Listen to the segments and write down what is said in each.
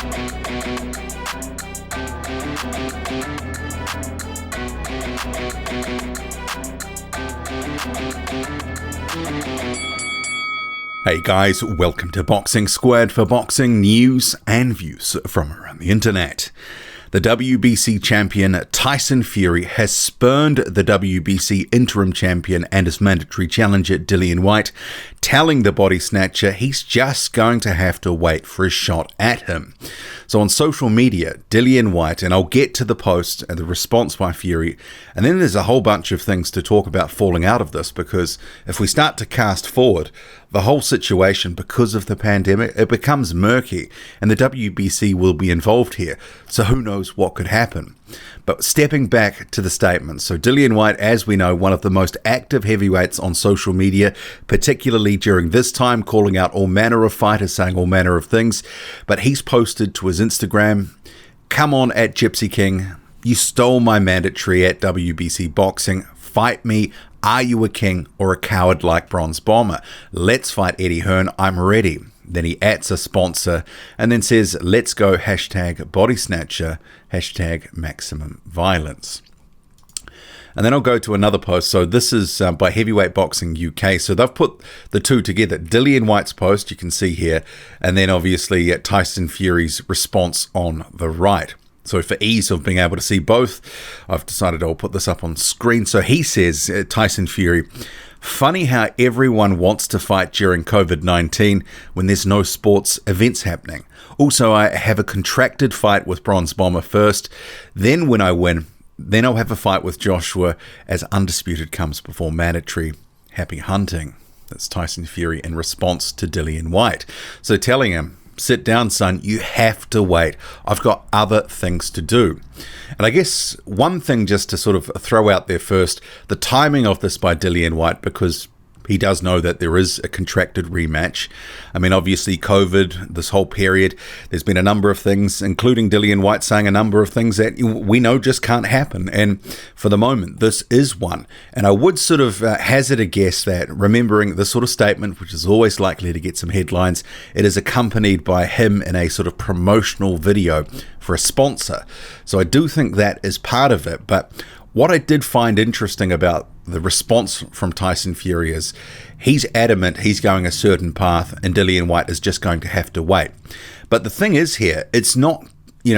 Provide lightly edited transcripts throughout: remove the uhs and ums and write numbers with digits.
Hey guys, welcome to Boxing Squared for boxing news and views from around the internet. The WBC champion Tyson Fury has spurned the WBC interim champion and his mandatory challenger Dillian Whyte, telling the body snatcher he's just going to have to wait for a shot at him. So on social media, Dillian Whyte, and I'll get to the post and the response by Fury, and then there's a whole bunch of things to talk about falling out of this, because if we start to cast forward, the whole situation, because of the pandemic, it becomes murky, and the WBC will be involved here, so who knows what could happen. But stepping back to the statement, so Dillian Whyte, as we know, one of the most active heavyweights on social media, particularly during this time, calling out all manner of fighters, saying all manner of things, but he's posted to his Instagram, "Come on at Gypsy King, you stole my mandatory at WBC Boxing, fight me. Are you a king or a coward like Bronze Bomber? Let's fight Eddie Hearn, I'm ready." Then he adds a sponsor and then says, "Let's go, hashtag body snatcher, hashtag maximum violence." And then I'll go to another post. So this is by Heavyweight Boxing UK. So they've put the two together. Dillian Whyte's post, you can see here, and then obviously Tyson Fury's response on the right. So for ease of being able to see both, I've decided I'll put this up on screen. So he says, Tyson Fury, "Funny how everyone wants to fight during COVID-19 when there's no sports events happening. Also, I have a contracted fight with Bronze Bomber first. Then when I win, then I'll have a fight with Joshua as undisputed comes before mandatory. Happy hunting." That's Tyson Fury in response to Dillian Whyte. So telling him, "Sit down, son, you have to wait. I've got other things to do." And I guess one thing just to sort of throw out there first, the timing of this by Dillian Whyte, because he does know that there is a contracted rematch. I mean, obviously COVID, this whole period, there's been a number of things, including Dillian Whyte saying a number of things that we know just can't happen. And for the moment, this is one. And I would sort of hazard a guess that, remembering this sort of statement, which is always likely to get some headlines, it is accompanied by him in a sort of promotional video for a sponsor. So I do think that is part of it. But what I did find interesting about the response from Tyson Fury is he's adamant he's going a certain path and Dillian Whyte is just going to have to wait. But the thing is here, it's not,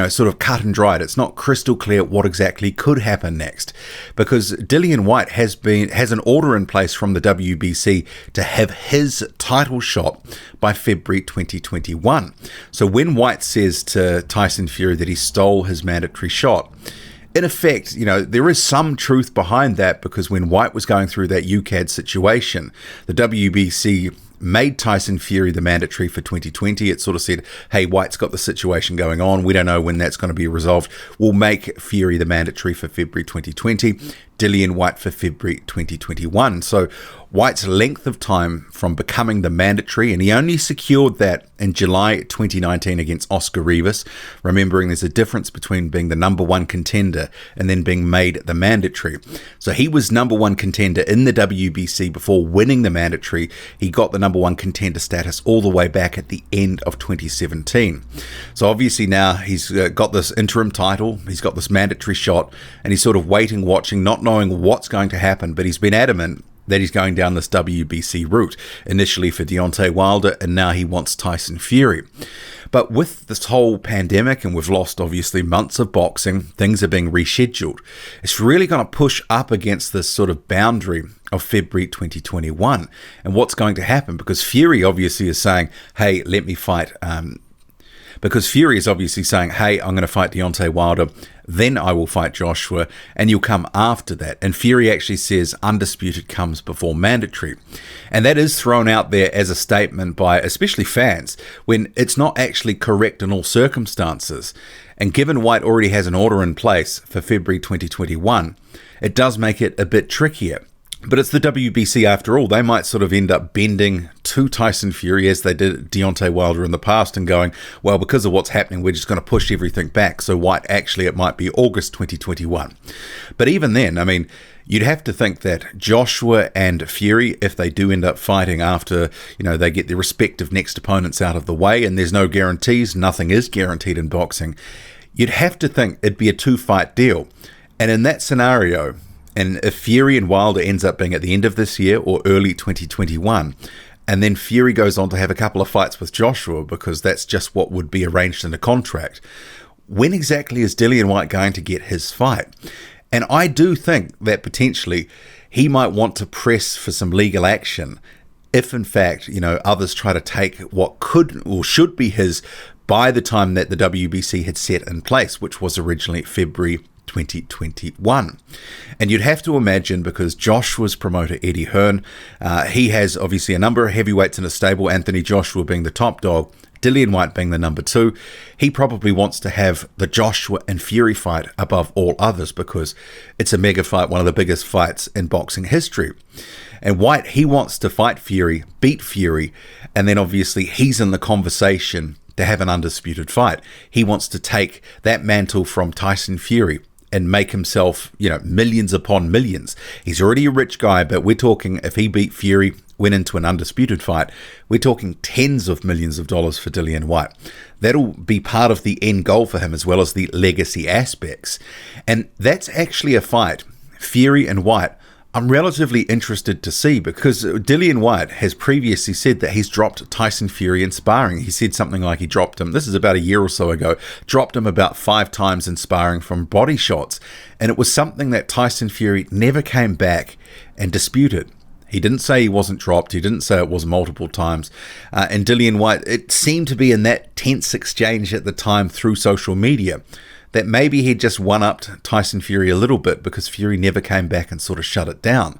sort of cut and dried. It's not crystal clear what exactly could happen next, because Dillian Whyte has an order in place from the WBC to have his title shot by February 2021. So when Whyte says to Tyson Fury that he stole his mandatory shot, in effect, there is some truth behind that, because when Whyte was going through that UCAD situation, the WBC made Tyson Fury the mandatory for 2020. It sort of said, hey, Whyte's got the situation going on. We don't know when that's going to be resolved. We'll make Fury the mandatory for February 2020, Dillian Whyte for February 2021. So Whyte's length of time from becoming the mandatory, and he only secured that in July 2019 against Oscar Rivas, remembering there's a difference between being the number one contender and then being made the mandatory. So he was number one contender in the WBC before winning the mandatory. He got the number one contender status all the way back at the end of 2017. So obviously now he's got this interim title, he's got this mandatory shot, and he's sort of waiting, watching, not knowing what's going to happen, but he's been adamant that he's going down this WBC route, initially for Deontay Wilder, and now he wants Tyson Fury. But with this whole pandemic, and we've lost obviously months of boxing, things are being rescheduled. It's really going to push up against this sort of boundary of February 2021. And what's going to happen? Because Fury obviously is saying, hey, let me fight. Because Fury is obviously saying, hey, I'm going to fight Deontay Wilder, then I will fight Joshua, and you'll come after that. And Fury actually says undisputed comes before mandatory. And that is thrown out there as a statement by especially fans, when it's not actually correct in all circumstances. And given Whyte already has an order in place for February 2021, it does make it a bit trickier. But it's the WBC after all. They might sort of end up bending to Tyson Fury as they did Deontay Wilder in the past and going, well, because of what's happening, we're just going to push everything back. So Whyte, actually, it might be August 2021. But even then, I mean, You'd have to think that Joshua and Fury, if they do end up fighting after, they get their respective next opponents out of the way, and there's no guarantees, nothing is guaranteed in boxing, you'd have to think it'd be a 2-fight deal. And in that scenario, and if Fury and Wilder ends up being at the end of this year or early 2021, and then Fury goes on to have a couple of fights with Joshua because that's just what would be arranged in the contract, when exactly is Dillian Whyte going to get his fight? And I do think that potentially he might want to press for some legal action if, in fact, others try to take what could or should be his by the time that the WBC had set in place, which was originally February 2021. And you'd have to imagine, because Joshua's promoter, Eddie Hearn, he has obviously a number of heavyweights in his stable, Anthony Joshua being the top dog, Dillian Whyte being the number 2, he probably wants to have the Joshua and Fury fight above all others because it's a mega fight, one of the biggest fights in boxing history. And Whyte, he wants to fight Fury, beat Fury, and then obviously he's in the conversation to have an undisputed fight. He wants to take that mantle from Tyson Fury and make himself, millions upon millions. He's already a rich guy, but we're talking if he beat Fury, went into an undisputed fight, we're talking tens of millions of dollars for Dillian Whyte. That'll be part of the end goal for him as well as the legacy aspects. And that's actually a fight, Fury and Whyte, I'm relatively interested to see because Dillian Whyte has previously said that he's dropped Tyson Fury in sparring. He said something like he dropped him, this is about a year or so ago, dropped him about 5 times in sparring from body shots. And it was something that Tyson Fury never came back and disputed. He didn't say he wasn't dropped. He didn't say it was multiple times. And Dillian Whyte, it seemed to be in that tense exchange at the time through social media that maybe he just one-upped Tyson Fury a little bit because Fury never came back and sort of shut it down.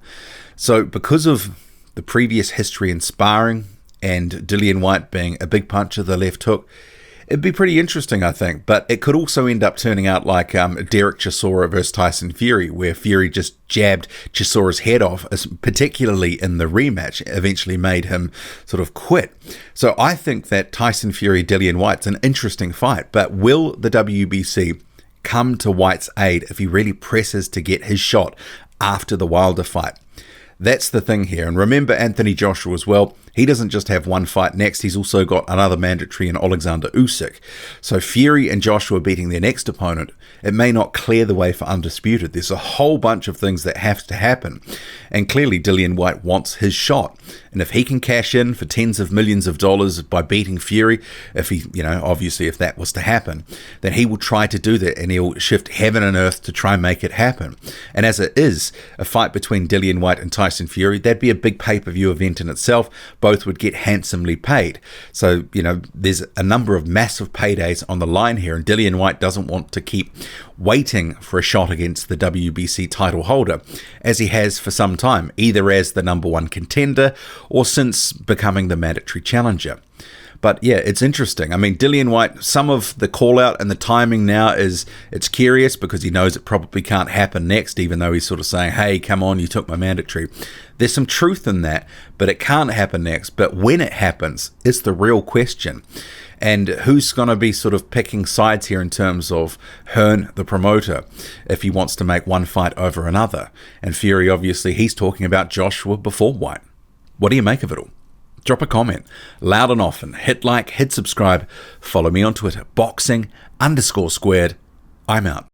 So because of the previous history in sparring and Dillian Whyte being a big puncher, the left hook, it'd be pretty interesting, I think. But it could also end up turning out like Derek Chisora versus Tyson Fury, where Fury just jabbed Chisora's head off, particularly in the rematch, eventually made him sort of quit. So I think that Tyson Fury, Dillian Whyte's an interesting fight. But will the WBC come to Whyte's aid if he really presses to get his shot after the Wilder fight? That's the thing here. And remember Anthony Joshua as well. He doesn't just have one fight next. He's also got another mandatory in Alexander Usyk. So Fury and Joshua beating their next opponent, it may not clear the way for undisputed. There's a whole bunch of things that have to happen. And clearly Dillian Whyte wants his shot. And if he can cash in for tens of millions of dollars by beating Fury, if he, obviously if that was to happen, then he will try to do that and he'll shift heaven and earth to try and make it happen. And as it is, a fight between Dillian Whyte and Tyson Fury, that'd be a big pay-per-view event in itself. Both would get handsomely paid. So, there's a number of massive paydays on the line here, and Dillian Whyte doesn't want to keep waiting for a shot against the WBC title holder, as he has for some time, either as the number 1 contender or since becoming the mandatory challenger. But yeah, it's interesting. I mean, Dillian Whyte, some of the call out and the timing now is, it's curious because he knows it probably can't happen next, even though he's sort of saying, hey, come on, you took my mandatory. There's some truth in that, but it can't happen next. But when it happens, it's the real question. And who's going to be sort of picking sides here in terms of Hearn, the promoter, if he wants to make one fight over another? And Fury, obviously, he's talking about Joshua before Whyte. What do you make of it all? Drop a comment, loud and often, hit like, hit subscribe, follow me on Twitter, boxing_squared. I'm out.